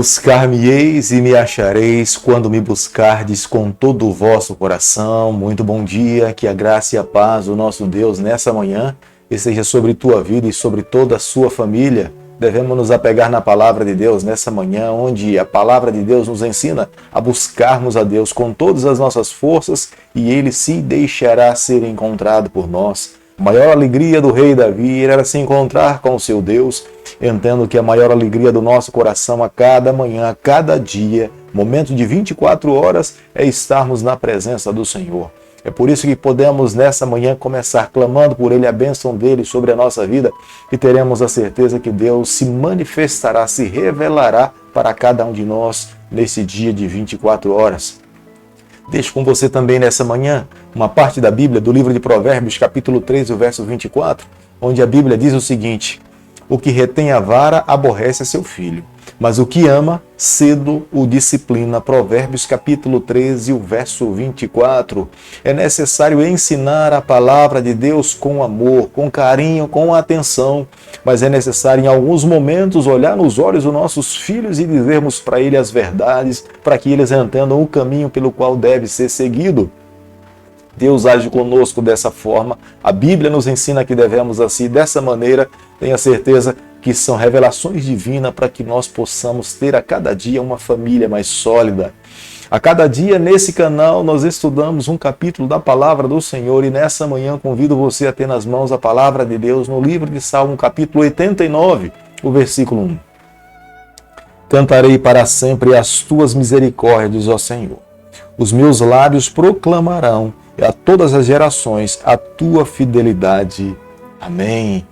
Buscar-me-eis e me achareis quando me buscardes com todo o vosso coração. Muito bom dia, que a graça e a paz do nosso Deus nessa manhã esteja sobre tua vida e sobre toda a sua família. Devemos nos apegar na palavra de Deus nessa manhã, onde a palavra de Deus nos ensina a buscarmos a Deus com todas as nossas forças e Ele se deixará ser encontrado por nós. A maior alegria do rei Davi era se encontrar com o seu Deus. Entendo que a maior alegria do nosso coração a cada manhã, a cada dia, momento de 24 horas, é estarmos na presença do Senhor. É por isso que podemos nessa manhã começar clamando por Ele, a bênção dEle sobre a nossa vida, e teremos a certeza que Deus se manifestará, se revelará para cada um de nós nesse dia de 24 horas. Deixo com você também nessa manhã uma parte da Bíblia, do livro de Provérbios, capítulo 3, o verso 24, onde a Bíblia diz o seguinte: o que retém a vara aborrece a seu filho, mas o que ama, cedo o disciplina. Provérbios capítulo 13, o verso 24. É necessário ensinar a palavra de Deus com amor, com carinho, com atenção, mas é necessário em alguns momentos olhar nos olhos dos nossos filhos e dizermos para eles as verdades, para que eles entendam o caminho pelo qual deve ser seguido. Deus age conosco dessa forma, a Bíblia nos ensina que devemos assim, dessa maneira. Tenha certeza que são revelações divinas para que nós possamos ter a cada dia uma família mais sólida. A cada dia nesse canal nós estudamos um capítulo da palavra do Senhor e nessa manhã convido você a ter nas mãos a palavra de Deus no livro de Salmo, capítulo 89, o versículo 1. Cantarei para sempre as tuas misericórdias, ó Senhor. Os meus lábios proclamarão a todas as gerações a tua fidelidade. Amém.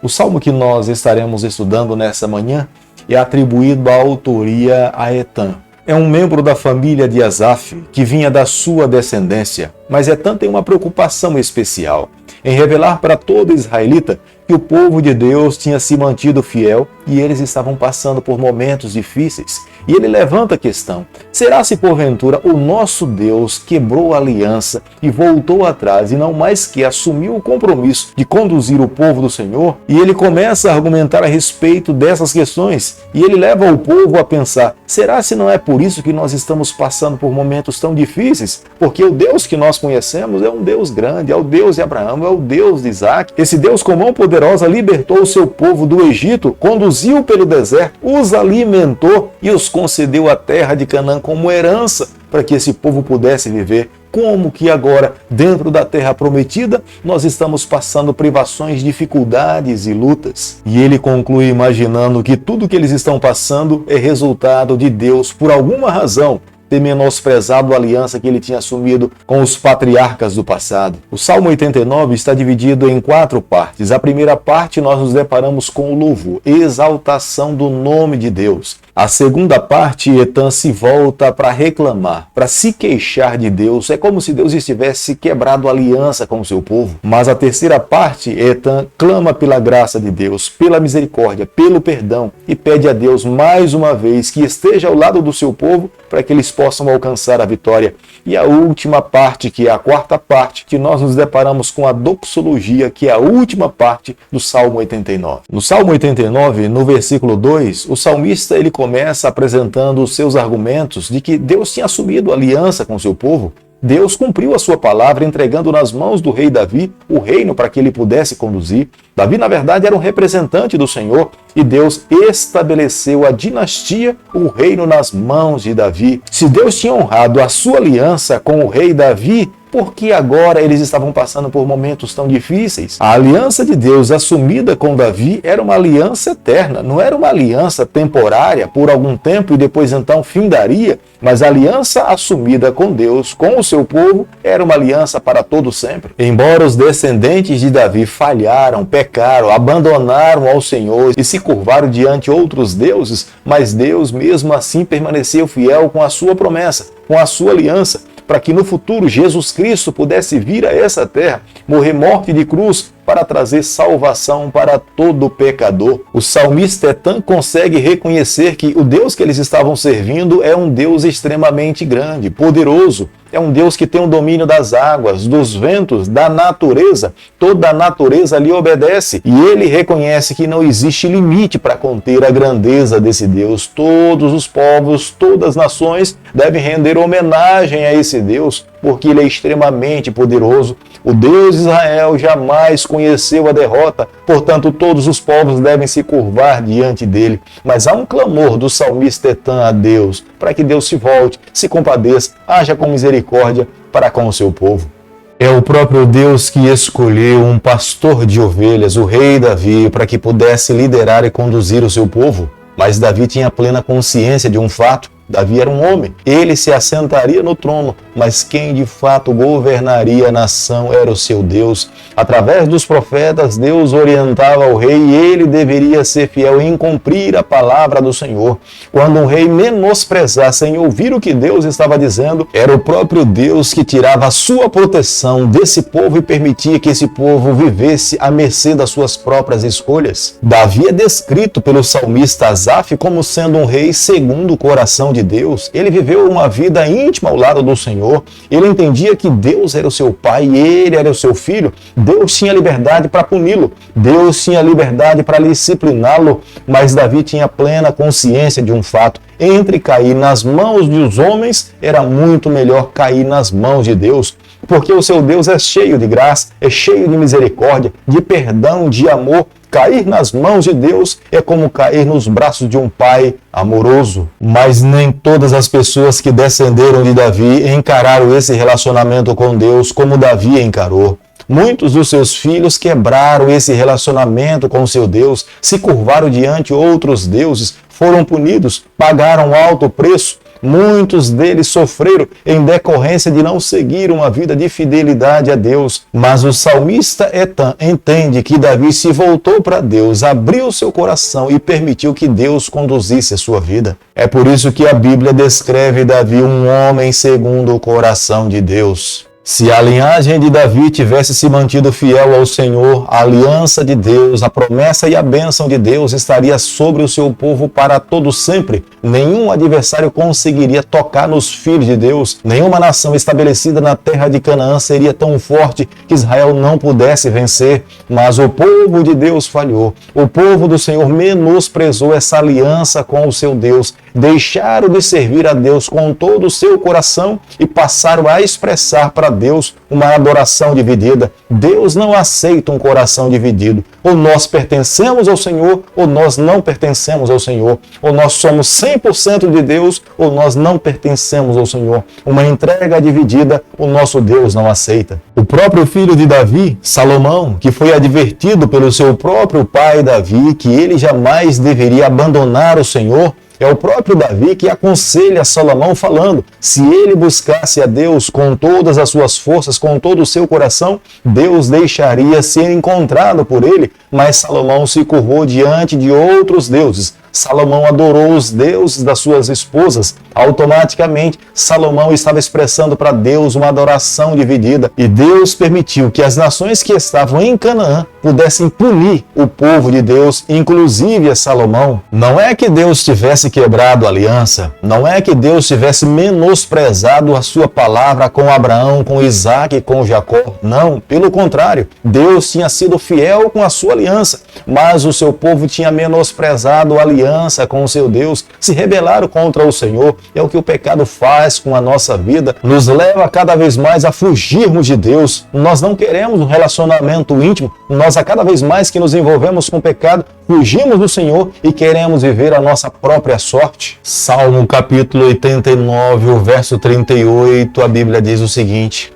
O salmo que nós estaremos estudando nessa manhã é atribuído à autoria a Etan. É um membro da família de Asaf, que vinha da sua descendência, mas Etan tem uma preocupação especial em revelar para todo israelita que o povo de Deus tinha se mantido fiel e eles estavam passando por momentos difíceis. E ele levanta a questão: será se porventura o nosso Deus quebrou a aliança e voltou atrás e não mais que assumiu o compromisso de conduzir o povo do Senhor? E ele começa a argumentar a respeito dessas questões e ele leva o povo a pensar: será se não é por isso que nós estamos passando por momentos tão difíceis? Porque o Deus que nós conhecemos é um Deus grande, é o Deus de Abraão, é o Deus de Isaac. Esse Deus com mão poderosa libertou o seu povo do Egito, conduziu pelo deserto, os alimentou e os concedeu a terra de Canaã como herança para que esse povo pudesse viver. Como que agora, dentro da terra prometida, nós estamos passando privações, dificuldades e lutas? E ele conclui imaginando que tudo que eles estão passando é resultado de Deus, por alguma razão, ter menosprezado a aliança que ele tinha assumido com os patriarcas do passado. O Salmo 89 está dividido em 4 partes. A primeira parte nós nos deparamos com o louvor, exaltação do nome de Deus. A segunda parte, Etan se volta para reclamar, para se queixar de Deus. É como se Deus estivesse quebrado a aliança com o seu povo. Mas a terceira parte, Etan clama pela graça de Deus, pela misericórdia, pelo perdão e pede a Deus mais uma vez que esteja ao lado do seu povo para que eles possam alcançar a vitória. E a última parte, que é a quarta parte, que nós nos deparamos com a doxologia, que é a última parte do Salmo 89. No Salmo 89, no versículo 2, o salmista ele começa apresentando os seus argumentos de que Deus tinha assumido aliança com o seu povo. Deus cumpriu a sua palavra, entregando nas mãos do rei Davi o reino para que ele pudesse conduzir. Davi, na verdade, era um representante do Senhor e Deus estabeleceu a dinastia, o reino nas mãos de Davi. Se Deus tinha honrado a sua aliança com o rei Davi, por que agora eles estavam passando por momentos tão difíceis? A aliança de Deus assumida com Davi era uma aliança eterna, não era uma aliança temporária por algum tempo e depois então findaria, mas a aliança assumida com Deus, com o seu povo, era uma aliança para todo sempre. Embora os descendentes de Davi falharam, pecaram, abandonaram ao Senhor e se curvaram diante outros deuses, mas Deus mesmo assim permaneceu fiel com a sua promessa, com a sua aliança, para que no futuro Jesus Cristo pudesse vir a essa terra, morrer morte de cruz para trazer salvação para todo pecador. O salmista Etan consegue reconhecer que o Deus que eles estavam servindo é um Deus extremamente grande, poderoso. É um Deus que tem o domínio das águas, dos ventos, da natureza. Toda a natureza lhe obedece. E ele reconhece que não existe limite para conter a grandeza desse Deus. Todos os povos, todas as nações devem render homenagem a esse Deus, porque ele é extremamente poderoso. O Deus de Israel jamais conheceu a derrota, portanto todos os povos devem se curvar diante dele. Mas há um clamor do salmista Etan a Deus, para que Deus se volte, se compadeça, haja com misericórdia para com o seu povo. É o próprio Deus que escolheu um pastor de ovelhas, o rei Davi, para que pudesse liderar e conduzir o seu povo. Mas Davi tinha plena consciência de um fato. Davi era um homem, ele se assentaria no trono, mas quem de fato governaria a nação era o seu Deus. Através dos profetas, Deus orientava o rei e ele deveria ser fiel em cumprir a palavra do Senhor. Quando um rei menosprezasse em ouvir o que Deus estava dizendo, era o próprio Deus que tirava a sua proteção desse povo e permitia que esse povo vivesse à mercê das suas próprias escolhas. Davi é descrito pelo salmista Asaf como sendo um rei segundo o coração de Deus. Ele viveu uma vida íntima ao lado do Senhor. Ele entendia que Deus era o seu pai e ele era o seu filho. Deus tinha liberdade para puni-lo. Deus tinha liberdade para discipliná-lo. Mas Davi tinha plena consciência de um fato. Entre cair nas mãos dos homens, era muito melhor cair nas mãos de Deus. Porque o seu Deus é cheio de graça, é cheio de misericórdia, de perdão, de amor. Cair nas mãos de Deus é como cair nos braços de um pai amoroso. Mas nem todas as pessoas que descenderam de Davi encararam esse relacionamento com Deus como Davi encarou. Muitos dos seus filhos quebraram esse relacionamento com seu Deus, se curvaram diante outros deuses, foram punidos, pagaram alto preço. Muitos deles sofreram em decorrência de não seguir uma vida de fidelidade a Deus. Mas o salmista Etan entende que Davi se voltou para Deus, abriu seu coração e permitiu que Deus conduzisse a sua vida. É por isso que a Bíblia descreve Davi um homem segundo o coração de Deus. Se a linhagem de Davi tivesse se mantido fiel ao Senhor, a aliança de Deus, a promessa e a bênção de Deus estaria sobre o seu povo para todo sempre. Nenhum adversário conseguiria tocar nos filhos de Deus. Nenhuma nação estabelecida na terra de Canaã seria tão forte que Israel não pudesse vencer. Mas o povo de Deus falhou. O povo do Senhor menosprezou essa aliança com o seu Deus. Deixaram de servir a Deus com todo o seu coração e passaram a expressar para Deus uma adoração dividida. Deus não aceita um coração dividido. Ou nós pertencemos ao Senhor, ou nós não pertencemos ao Senhor. Ou nós somos 100% de Deus, ou nós não pertencemos ao Senhor. Uma entrega dividida, o nosso Deus não aceita. O próprio filho de Davi, Salomão, que foi advertido pelo seu próprio pai Davi que ele jamais deveria abandonar o Senhor, é o próprio Davi que aconselha Salomão falando, se ele buscasse a Deus com todas as suas forças, com todo o seu coração, Deus deixaria ser encontrado por ele, mas Salomão se curvou diante de outros deuses. Salomão adorou os deuses das suas esposas. Automaticamente, Salomão estava expressando para Deus uma adoração dividida. E Deus permitiu que as nações que estavam em Canaã pudessem punir o povo de Deus, inclusive a Salomão. Não é que Deus tivesse quebrado a aliança. Não é que Deus tivesse menosprezado a sua palavra com Abraão, com Isaac e com Jacó. Não, pelo contrário. Deus tinha sido fiel com a sua aliança, mas o seu povo tinha menosprezado a aliança com o seu Deus, se rebelaram contra o Senhor. É o que o pecado faz com a nossa vida, nos leva cada vez mais a fugirmos de Deus. Nós não queremos um relacionamento íntimo, nós a cada vez mais que nos envolvemos com o pecado, fugimos do Senhor e queremos viver a nossa própria sorte. Salmo capítulo 89, o verso 38, a Bíblia diz o seguinte: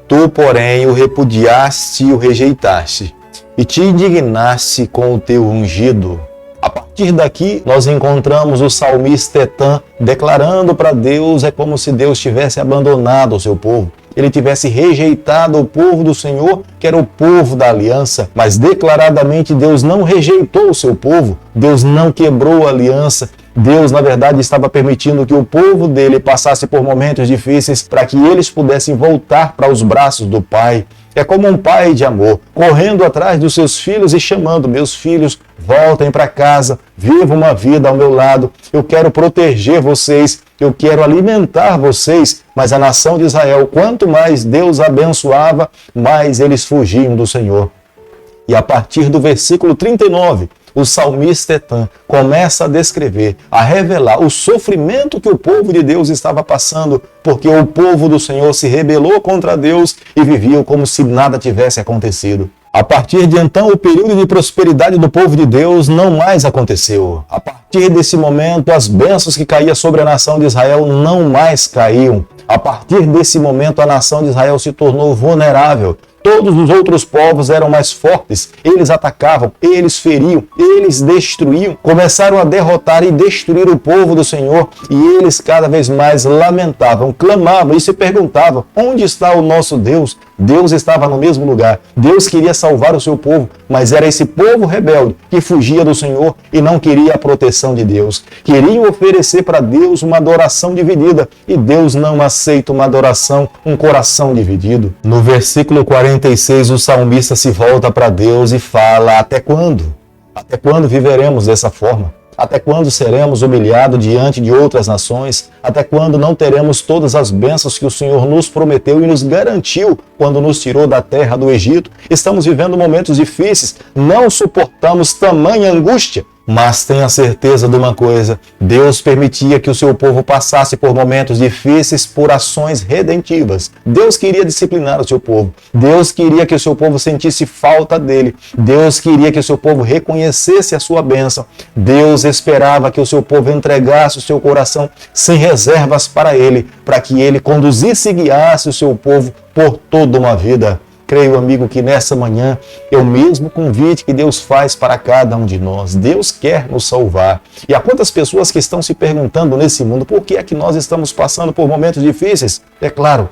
Tu, porém, o repudiaste e o rejeitaste, e te indignaste com o teu ungido. A partir daqui, nós encontramos o salmista Etan declarando para Deus, é como se Deus tivesse abandonado o seu povo. Ele tivesse rejeitado o povo do Senhor, que era o povo da aliança. Mas declaradamente Deus não rejeitou o seu povo, Deus não quebrou a aliança. Deus, na verdade, estava permitindo que o povo dele passasse por momentos difíceis para que eles pudessem voltar para os braços do Pai. É como um pai de amor, correndo atrás dos seus filhos e chamando: meus filhos, voltem para casa, vivam uma vida ao meu lado, eu quero proteger vocês, eu quero alimentar vocês. Mas a nação de Israel, quanto mais Deus abençoava, mais eles fugiam do Senhor. E a partir do versículo 39, o salmista Etan começa a descrever, a revelar o sofrimento que o povo de Deus estava passando, porque o povo do Senhor se rebelou contra Deus e viviam como se nada tivesse acontecido. A partir de então, o período de prosperidade do povo de Deus não mais aconteceu. A partir desse momento, as bênçãos que caíam sobre a nação de Israel não mais caíam. A partir desse momento, a nação de Israel se tornou vulnerável. Todos os outros povos eram mais fortes, eles atacavam, eles feriam, eles destruíam, começaram a derrotar e destruir o povo do Senhor, e eles cada vez mais lamentavam, clamavam e se perguntavam: onde está o nosso Deus? Deus estava no mesmo lugar, Deus queria salvar o seu povo, mas era esse povo rebelde que fugia do Senhor e não queria a proteção de Deus. Queriam oferecer para Deus uma adoração dividida, e Deus não aceita uma adoração, um coração dividido. No versículo 46, o salmista se volta para Deus e fala: até quando? Até quando viveremos dessa forma? Até quando seremos humilhados diante de outras nações? Até quando não teremos todas as bênçãos que o Senhor nos prometeu e nos garantiu quando nos tirou da terra do Egito? Estamos vivendo momentos difíceis, não suportamos tamanha angústia. Mas tenha certeza de uma coisa: Deus permitia que o seu povo passasse por momentos difíceis por ações redentivas. Deus queria disciplinar o seu povo. Deus queria que o seu povo sentisse falta dele. Deus queria que o seu povo reconhecesse a sua bênção. Deus esperava que o seu povo entregasse o seu coração sem reservas para ele, para que ele conduzisse e guiasse o seu povo por toda uma vida. Creio, amigo, que nessa manhã é o mesmo convite que Deus faz para cada um de nós. Deus quer nos salvar. E há quantas pessoas que estão se perguntando nesse mundo: por que é que nós estamos passando por momentos difíceis? É claro,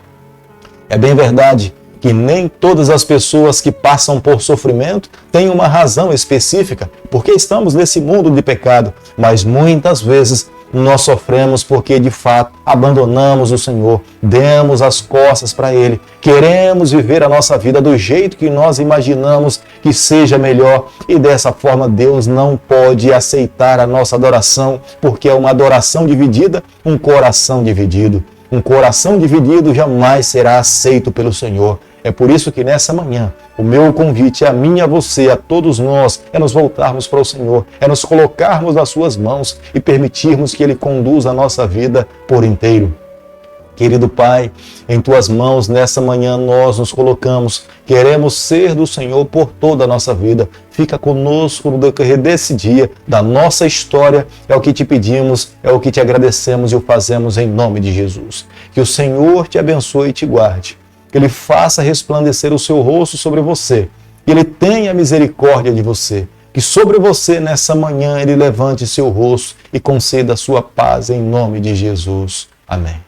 é bem verdade que nem todas as pessoas que passam por sofrimento têm uma razão específica, porque estamos nesse mundo de pecado, mas muitas vezes nós sofremos porque, de fato, abandonamos o Senhor, demos as costas para Ele, queremos viver a nossa vida do jeito que nós imaginamos que seja melhor, e dessa forma Deus não pode aceitar a nossa adoração, porque é uma adoração dividida, um coração dividido. Um coração dividido jamais será aceito pelo Senhor. É por isso que nessa manhã, o meu convite a mim, a você, a todos nós, é nos voltarmos para o Senhor, é nos colocarmos nas suas mãos e permitirmos que Ele conduza a nossa vida por inteiro. Querido Pai, em Tuas mãos, nessa manhã nós nos colocamos, queremos ser do Senhor por toda a nossa vida. Fica conosco no decorrer desse dia, da nossa história, é o que te pedimos, é o que te agradecemos e o fazemos em nome de Jesus. Que o Senhor te abençoe e te guarde, que Ele faça resplandecer o seu rosto sobre você, que Ele tenha misericórdia de você, que sobre você nessa manhã Ele levante seu rosto e conceda a sua paz em nome de Jesus. Amém.